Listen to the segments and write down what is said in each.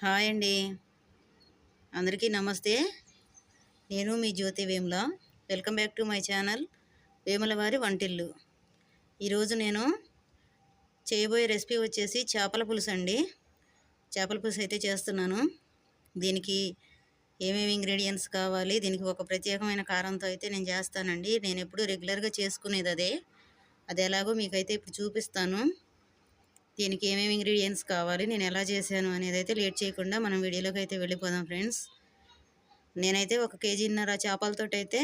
Hi అండి. అందరికీ నమస్తే. నేను మీ Jyothi Vemula. Welcome back to my channel Vemula వారి వంటిల్లు. ఈరోజు నేను చేయబోయే రెసిపీ వచ్చేసి చేపల పులుసు అండి. చేపల పులుసు అయితే చేస్తున్నాను. దీనికి ఏమేమి ఇంగ్రీడియంట్స్ కావాలి, దీనికి ఒక ప్రత్యేకమైన కారంతో అయితే నేను చేస్తానండి. నేను ఎప్పుడు రెగ్యులర్గా చేసుకునేది అదే. అది ఎలాగో మీకైతే ఇప్పుడు చూపిస్తాను. దీనికి ఏమేమి ఇంగ్రీడియంట్స్ కావాలి, నేను ఎలా చేశాను అనేది అయితే లేట్ చేయకుండా మనం వీడియోలోకి అయితే వెళ్ళిపోదాం ఫ్రెండ్స్. నేనైతే 1.5 కేజీన్నర చేపలతోటి అయితే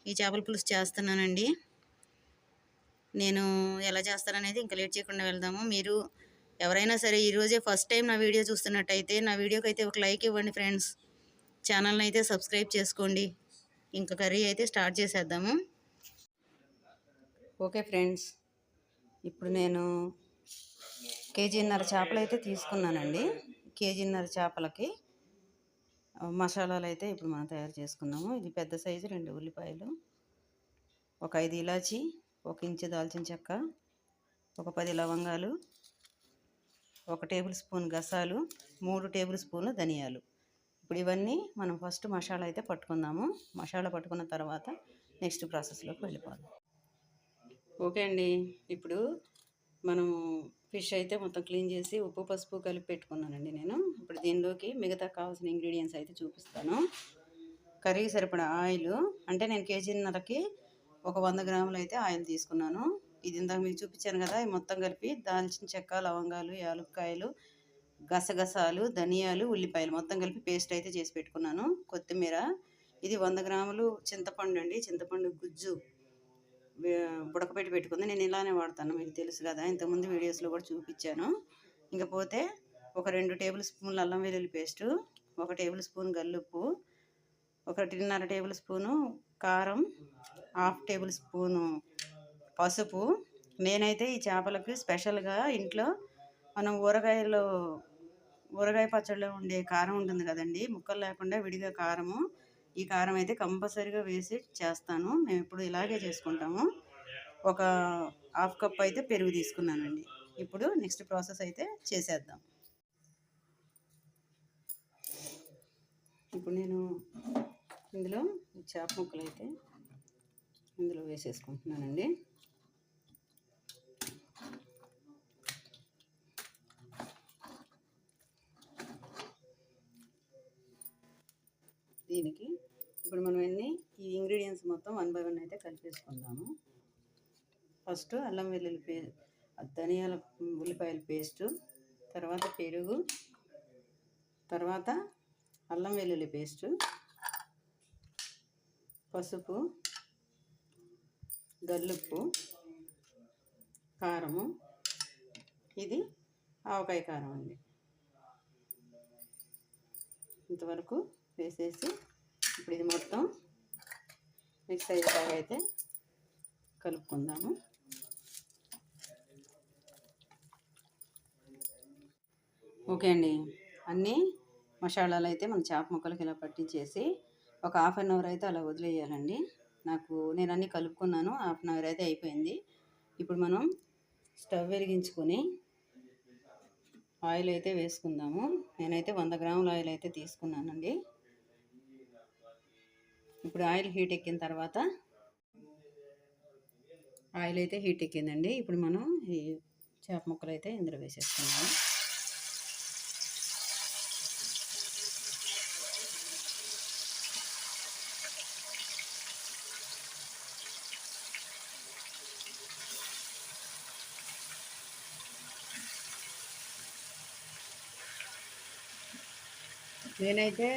ఈ చేపల పులుసు చేస్తున్నానండి. నేను ఎలా చేస్తాననేది ఇంకా లేట్ చేయకుండా వెళ్దాము. మీరు ఎవరైనా సరే ఈరోజే ఫస్ట్ టైం నా వీడియో చూస్తున్నట్టయితే నా వీడియోకి అయితే ఒక లైక్ ఇవ్వండి ఫ్రెండ్స్. ఛానల్ని అయితే సబ్స్క్రైబ్ చేసుకోండి. ఇంకా కర్రీ అయితే స్టార్ట్ చేసేద్దాము. ఓకే ఫ్రెండ్స్, ఇప్పుడు నేను 1.5 కేజీన్నర చేపలు అయితే తీసుకున్నానండి. 1.5 కేజీన్నర చేపలకి మసాలాలు అయితే ఇప్పుడు మనం తయారు చేసుకుందాము. ఇది పెద్ద సైజు 2 ఉల్లిపాయలు, ఒక 5 ఇలాచి, 1 ఇంచు దాల్చిన చెక్క, ఒక 10 లవంగాలు, 1 టేబుల్ స్పూన్ గసాలు, 3 టేబుల్ స్పూన్లు ధనియాలు. ఇప్పుడు ఇవన్నీ మనం ఫస్ట్ మసాలా అయితే పట్టుకుందాము. మసాలా పట్టుకున్న తర్వాత నెక్స్ట్ ప్రాసెస్లోకి వెళ్ళిపోదాం. ఓకే అండి, ఇప్పుడు మనం ఫిష్ అయితే మొత్తం క్లీన్ చేసి ఉప్పు పసుపు కలిపి పెట్టుకున్నానండి నేను. ఇప్పుడు దీనిలోకి మిగతా కావాల్సిన ఇంగ్రీడియంట్స్ అయితే చూపిస్తాను. కర్రీకి సరిపడా ఆయిల్, అంటే నేను కేజీన్నరకి ఒక 100 గ్రాములు అయితే ఆయిల్ తీసుకున్నాను. ఇది ఇందాక మీకు చూపించాను కదా, ఈ మొత్తం కలిపి దాల్చిన చెక్క, లవంగాలు, యాలక్కాయలు, గసగసాలు, ధనియాలు, ఉల్లిపాయలు మొత్తం కలిపి పేస్ట్ అయితే చేసి పెట్టుకున్నాను. కొత్తిమీర, ఇది 100 గ్రాములు చింతపండు అండి. చింతపండు గుజ్జు ఉడకబెట్టి పెట్టుకుంది. నేను ఇలానే వాడతాను, మీకు తెలుసు కదా, ఇంతకుముందు వీడియోస్లో కూడా చూపించాను. ఇంకపోతే ఒక 2 టేబుల్ స్పూన్లు అల్లం వెల్లుల్లి పేస్టు, 1 టేబుల్ స్పూన్ గల్లుప్పు, 1.5 టేబుల్ స్పూను కారం, 1/2 టేబుల్ స్పూను పసుపు. నేనైతే ఈ చేపలకి స్పెషల్గా ఇంట్లో మనం ఊరగాయ పచ్చడిలో ఉండే కారం ఉంటుంది కదండి, ముక్కలు లేకుండా విడిగా కారము, ఈ కారం అయితే కంపల్సరీగా వేసి చేస్తాను. మేము ఇప్పుడు ఇలాగే చేసుకుంటాము. ఒక 1/2 కప్ అయితే పెరుగు తీసుకున్నానండి. ఇప్పుడు నెక్స్ట్ ప్రాసెస్ అయితే చేసేద్దాం. ఇప్పుడు నేను ఇందులో చేప ముక్కలు అయితే ఇందులో వేసేసుకుంటున్నానండి. దీనికి ఇప్పుడు మనం ఈ ఇంగ్రీడియంట్స్ మొత్తం 1 బై 1 అయితే కలిపేసుకుందాము. ఫస్ట్ అల్లం వెల్లుల్లి ధనియాల ఉల్లిపాయల పేస్టు, తర్వాత పెరుగు, తర్వాత అల్లం వెల్లుల్లి పేస్టు, పసుపు, గల్లుప్పు, కారము, ఇది ఆవకాయ కారం అండి. ఇంతవరకు వేసేసి ఇప్పుడు ఇది మొత్తం మిక్స్ అయ్యేలాగా అయితే కలుపుకుందాము. ఓకే అండి, అన్నీ మసాలాలు అయితే మన చేప ముక్కలకి ఇలా పట్టించేసి ఒక 1/2 అవర్ అయితే అలా వదిలేయాలండి. నేను అన్నీ కలుపుకున్నాను, 1/2 అవర్ అయితే అయిపోయింది. ఇప్పుడు మనం స్టవ్ వెలిగించుకొని ఆయిల్ అయితే వేసుకుందాము. నేనైతే 100 గ్రాముల ఆయిల్ అయితే తీసుకున్నానండి. ఇప్పుడు ఆయిల్ హీట్ ఎక్కిన తర్వాత ఆయిల్ అయితే హీట్ ఎక్కిందండి. ఇప్పుడు మనం ఈ చేప ముక్కలు అయితే ఇందులో వేసేసుకున్నాము. నేనైతే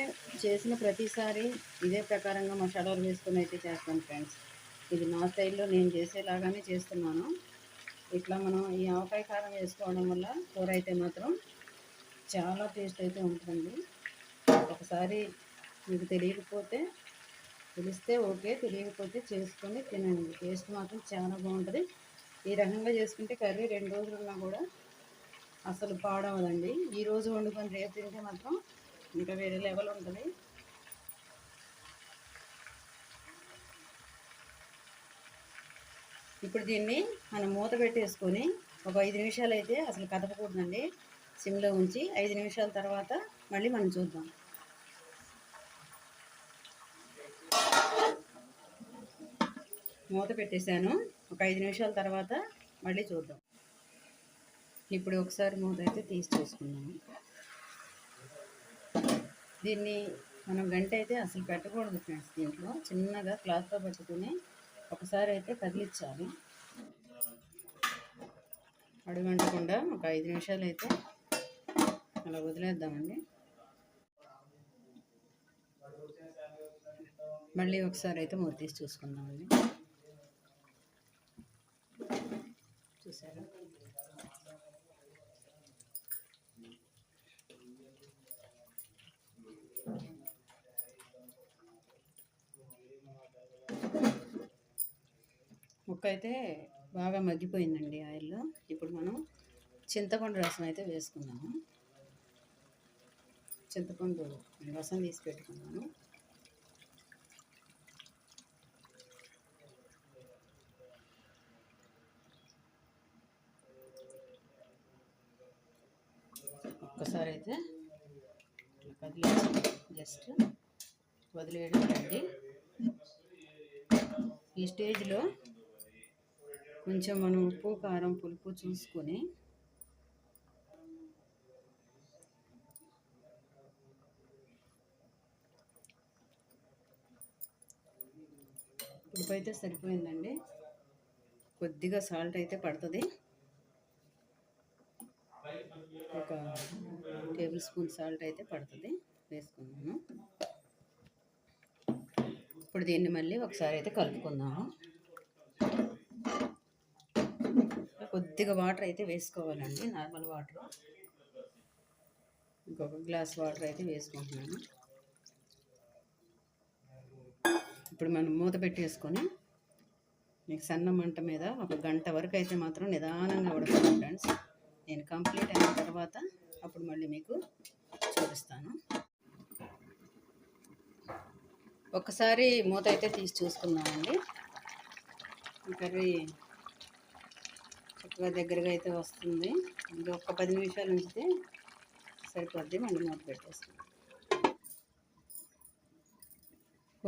చేసిన ప్రతిసారి ఇదే ప్రకారంగా మసాలాలు వేసుకొని అయితే చేస్తాను ఫ్రెండ్స్. ఇది నా స్టైల్లో నేను చేసేలాగానే చేస్తున్నాను. ఇట్లా మనం ఈ ఆవకాయ కారం వేసుకోవడం వల్ల కూర అయితే మాత్రం చాలా టేస్ట్ అయితే ఉంటుంది. ఒకసారి మీకు తెలిస్తే ఓకే, తెలియకపోతే చేసుకొని తినండి. టేస్ట్ మాత్రం చాలా బాగుంటుంది. ఈ రకంగా చేసుకుంటే కర్రీ 2 రోజులున్నా కూడా అసలు పాడవదండి. ఈరోజు వండుకొని రేపు తింటే మాత్రం ఇంకా వేరే లెవెల్ ఉంటుంది. ఇప్పుడు దీన్ని మనం మూత పెట్టేసుకొని ఒక 5 నిమిషాలు అయితే అసలు కదపకూడదండి. సిమ్లో ఉంచి 5 నిమిషాల తర్వాత మళ్ళీ మనం చూద్దాం. మూత పెట్టేశాను. ఒక 5 నిమిషాల తర్వాత మళ్ళీ చూద్దాం. ఇప్పుడు ఒకసారి మూత అయితే తీసి చూసుకున్నాము. దీన్ని మనం గంట అయితే అసలు పెట్టకూడదు ఫ్రెండ్స్. దీంట్లో చిన్నగా క్లాత్తో పట్టుకుని ఒకసారి అయితే కదిలించాలి. అడుగంటకుండా ఒక 5 నిమిషాలు అయితే అలా వదిలేద్దామండి. మళ్ళీ ఒకసారి అయితే మూత తీసి చూసుకుందామండి. చూసారా? ముక్క అయితే బాగా మగ్గిపోయిందండి ఆయిల్లో. ఇప్పుడు మనం చింతపండు రసం అయితే వేసుకున్నాము. చింతపండు రసం తీసి పెట్టుకున్నాను. ఒక్కసారి అయితే కదిలించి జస్ట్ వదిలేయడం అండి. ఈ స్టేజ్లో కొంచెం మనం ఉప్పు కారం పులుపు చూసుకొని ఉప్పు అయితే సరిపోయిందండి. కొద్దిగా సాల్ట్ అయితే పడుతుంది. ఒక టేబుల్ స్పూన్ సాల్ట్ అయితే పడుతుంది, వేసుకున్నాను. ఇప్పుడు దీన్ని మళ్ళీ ఒకసారి అయితే కలుపుకుందాము. కొద్దిగా వాటర్ అయితే వేసుకోవాలండి, నార్మల్ వాటర్. ఇంకొక గ్లాస్ వాటర్ అయితే వేసుకుంటున్నాను. ఇప్పుడు మనం మూత పెట్టేసుకొని మీకు సన్న మంట మీద ఒక గంట వరకు అయితే మాత్రం నిదానంగా ఉడకాలి ఫ్రెండ్స్. నేను కంప్లీట్ అయిన తర్వాత అప్పుడు మళ్ళీ మీకు చూపిస్తాను. ఒకసారి మూత అయితే తీసి చూసుకుందామండి. కర్రీ చక్కగా దగ్గరగా అయితే వస్తుంది. ఇది ఒక 10 నిమిషాలు ఉంచితే సరిపోద్ది. మళ్ళీ మూత పెట్టేస్తాం.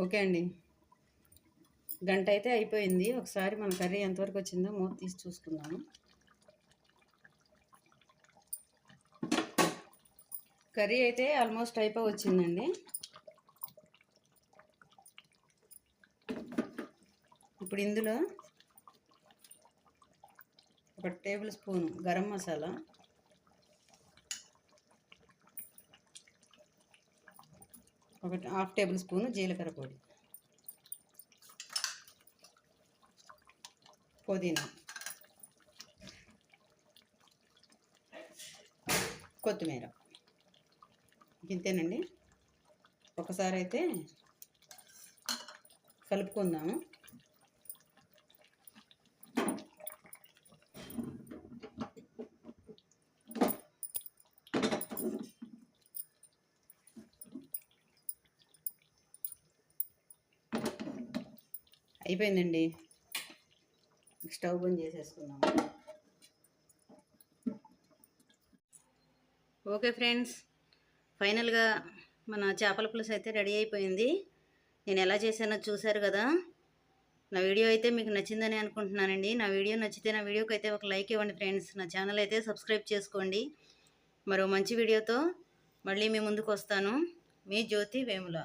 ఓకే అండి, గంట అయితే అయిపోయింది. ఒకసారి మన కర్రీ ఎంతవరకు వచ్చిందో మూత తీసి చూసుకుందాము. కర్రీ అయితే ఆల్మోస్ట్ వచ్చిందండి. ఇప్పుడు ఇందులో ఒక టేబుల్ స్పూన్ గరం మసాలా, ఒక హాఫ్ టేబుల్ స్పూన్ జీలకర్ర పొడి, పుదీనా, కొత్తిమీర, ఇంతేనండి. ఒకసారి అయితే కలుపుకుందాము. అయిపోయిందండి. స్టవ్ బంద్ చేసేసుకుందాము. ఓకే ఫ్రెండ్స్, ఫైనల్గా మన చేపల పులుసు అయితే రెడీ అయిపోయింది. నేను ఎలా చేశానో చూశారు కదా. నా వీడియో అయితే మీకు నచ్చిందని అనుకుంటున్నానండి. నా వీడియో నచ్చితే నా వీడియోకి అయితే ఒక లైక్ ఇవ్వండి ఫ్రెండ్స్. నా ఛానల్ అయితే సబ్స్క్రైబ్ చేసుకోండి. మరో మంచి వీడియోతో మళ్ళీ మీ ముందుకు వస్తాను. మీ జ్యోతి వేముల.